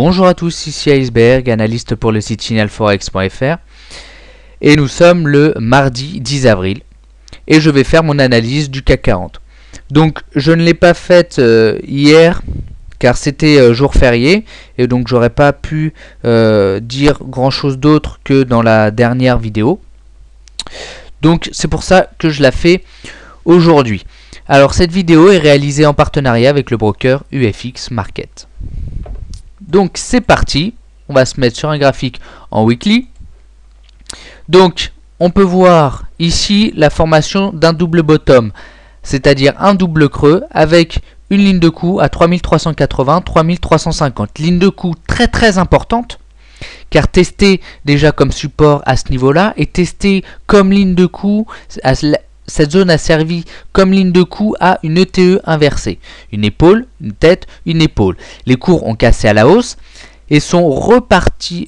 Bonjour à tous, ici Iceberg, analyste pour le site signalforex.fr et nous sommes le mardi 10 avril et je vais faire mon analyse du CAC 40. Donc je ne l'ai pas faite hier car c'était jour férié et donc j'aurais pas pu dire grand chose d'autre que dans la dernière vidéo. Donc c'est pour ça que je la fais aujourd'hui. Alors cette vidéo est réalisée en partenariat avec le broker UFX Market. Donc c'est parti, on va se mettre sur un graphique en weekly. Donc on peut voir ici la formation d'un double bottom, c'est-à-dire un double creux avec une ligne de coup à 3380, 3350. Ligne de coup très importante, car testée déjà comme support à ce niveau-là et testée comme ligne de coup, cette zone a servi comme ligne de coup à une ETE inversée. Une épaule, une tête, une épaule. Les cours ont cassé à la hausse et sont repartis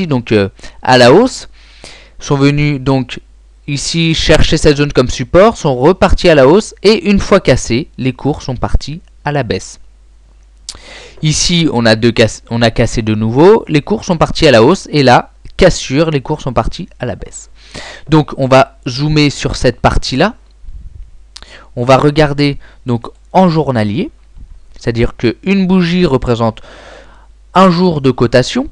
donc à la hausse. Sont venus donc ici chercher cette zone comme support, sont repartis à la hausse et une fois cassés, les cours sont partis à la baisse. Ici, on a cassé de nouveau, les cours sont partis à la hausse et là, cassure, les cours sont partis à la baisse. Donc on va zoomer sur cette partie là, on va regarder donc en journalier, c'est à dire qu'une bougie représente un jour de cotation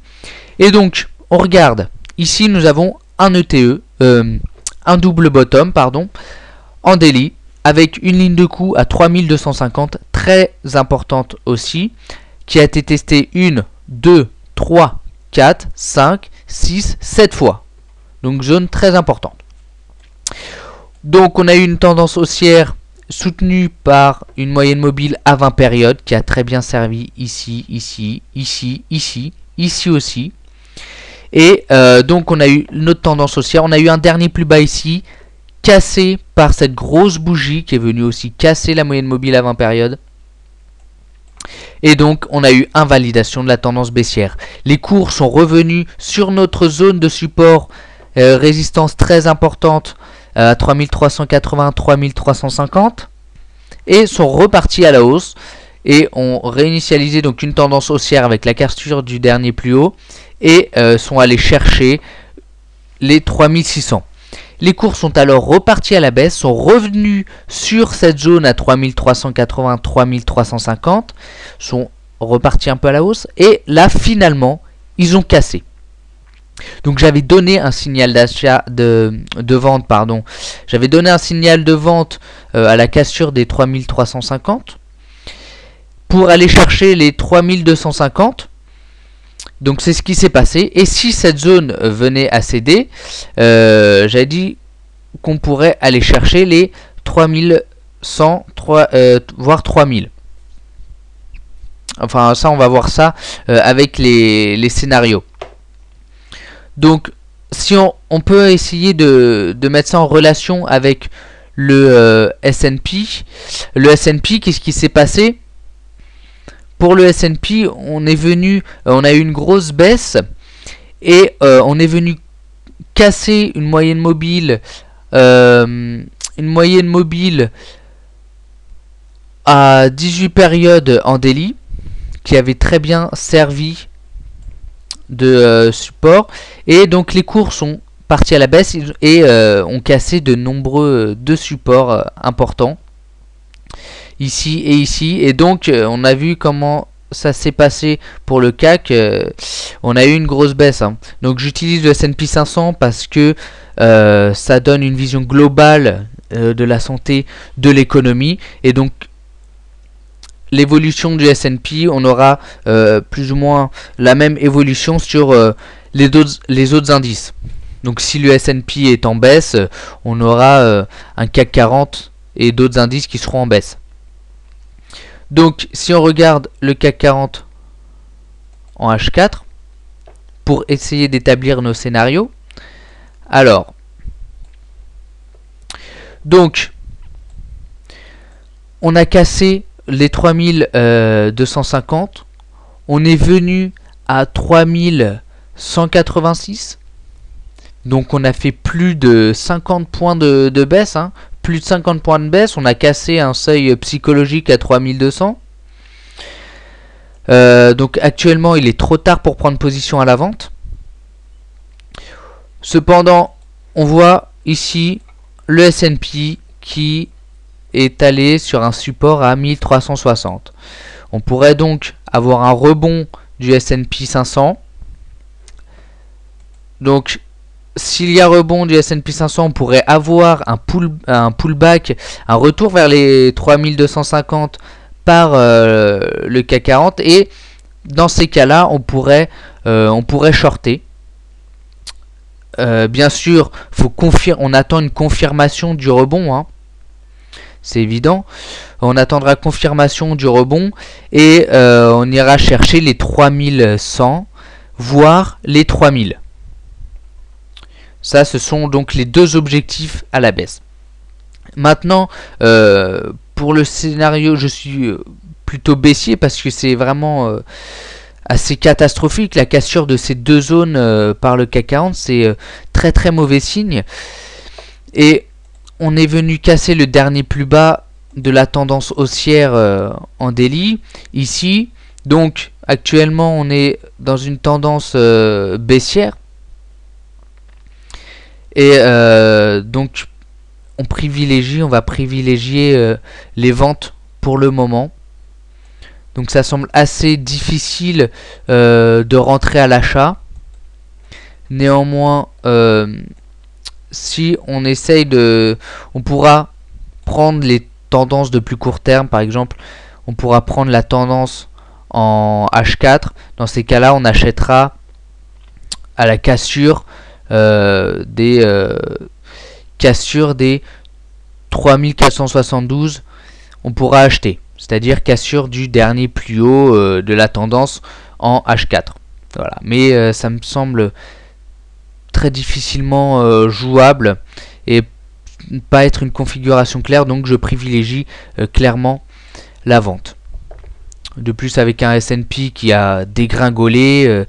et donc on regarde, ici nous avons un ETE, un double bottom pardon, en daily avec une ligne de coup à 3250 très importante aussi, qui a été testée 1, 2, 3, 4, 5, 6, 7 fois. Donc zone très importante. Donc on a eu une tendance haussière soutenue par une moyenne mobile à 20 périodes qui a très bien servi ici, ici, ici, ici, ici aussi. Et donc on a eu notre tendance haussière. On a eu un dernier plus bas ici, cassé par cette grosse bougie qui est venue aussi casser la moyenne mobile à 20 périodes. Et donc on a eu invalidation de la tendance baissière. Les cours sont revenus sur notre zone de support, résistance très importante à 3380, 3350 et sont repartis à la hausse et ont réinitialisé donc une tendance haussière avec la cassure du dernier plus haut et sont allés chercher les 3600. Les cours sont alors repartis à la baisse, sont revenus sur cette zone à 3380, 3350, sont repartis un peu à la hausse et là finalement ils ont cassé. Donc j'avais donné un signal d'achat de vente, pardon. J'avais donné un signal de vente à la cassure des 3350 pour aller chercher les 3250. Donc c'est ce qui s'est passé. Et si cette zone venait à céder, j'avais dit qu'on pourrait aller chercher les 3100, voire 3000. Enfin ça on va voir ça avec les scénarios. Donc si on peut essayer de mettre ça en relation avec le S&P. Le S&P, qu'est-ce qui s'est passé? Pour le S&P, on a eu une grosse baisse et on est venu casser une moyenne mobile à 18 périodes en daily qui avait très bien servi de support et donc les cours sont partis à la baisse et ont cassé de nombreux supports importants ici et ici et donc on a vu comment ça s'est passé pour le CAC. On a eu une grosse baisse hein. Donc j'utilise le S&P 500 parce que ça donne une vision globale de la santé de l'économie et donc l'évolution du S&P, on aura plus ou moins la même évolution sur les autres indices. Donc si le S&P est en baisse, on aura un CAC 40 et d'autres indices qui seront en baisse. Donc si on regarde le CAC 40 en H4 pour essayer d'établir nos scénarios, alors donc on a cassé les 3250, on est venu à 3186, donc on a fait plus de 50 points de baisse hein. Plus de 50 points de baisse, on a cassé un seuil psychologique à 3200. Donc actuellement il est trop tard pour prendre position à la vente. Cependant, on voit ici le S&P qui est allé sur un support à 1360. On pourrait donc avoir un rebond du S&P 500. Donc s'il y a rebond du S&P 500, on pourrait avoir un pullback, un retour vers les 3250 par le CAC 40, et dans ces cas-là, on pourrait shorter. Bien sûr, on attend une confirmation du rebond, hein. C'est évident. On attendra confirmation du rebond et on ira chercher les 3100, voire les 3000. Ça, ce sont donc les deux objectifs à la baisse. Maintenant, pour le scénario, je suis plutôt baissier parce que c'est vraiment assez catastrophique. La cassure de ces deux zones par le CAC 40, c'est très très mauvais signe. Et on est venu casser le dernier plus bas de la tendance haussière en daily, ici. Donc actuellement, on est dans une tendance baissière. Et donc on va privilégier les ventes pour le moment. Donc ça semble assez difficile de rentrer à l'achat. Néanmoins, si on essaye on pourra prendre les tendances de plus court terme. Par exemple, on pourra prendre la tendance en H4. Dans ces cas-là, on achètera à la cassure des 3472, on pourra acheter, c'est-à-dire cassure du dernier plus haut de la tendance en H4. Voilà, mais ça me semble très difficilement jouable et pas être une configuration claire, donc je privilégie clairement la vente. De plus, avec un S&P qui a dégringolé,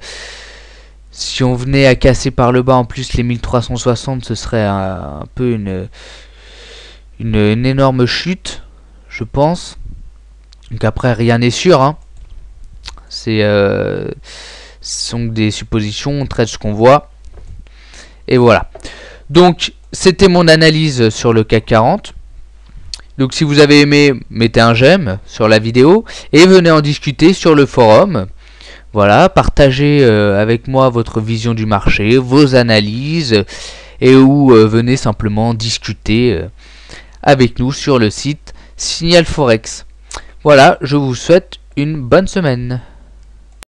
si on venait à casser par le bas en plus les 1360, ce serait un peu une énorme chute, je pense. Donc après, rien n'est sûr, hein. Ce sont des suppositions, on traite ce qu'on voit. Et voilà. Donc c'était mon analyse sur le CAC 40. Donc si vous avez aimé, mettez un j'aime sur la vidéo et venez en discuter sur le forum. Voilà, partagez avec moi votre vision du marché, vos analyses, et venez simplement discuter avec nous sur le site Signal Forex. Voilà, je vous souhaite une bonne semaine.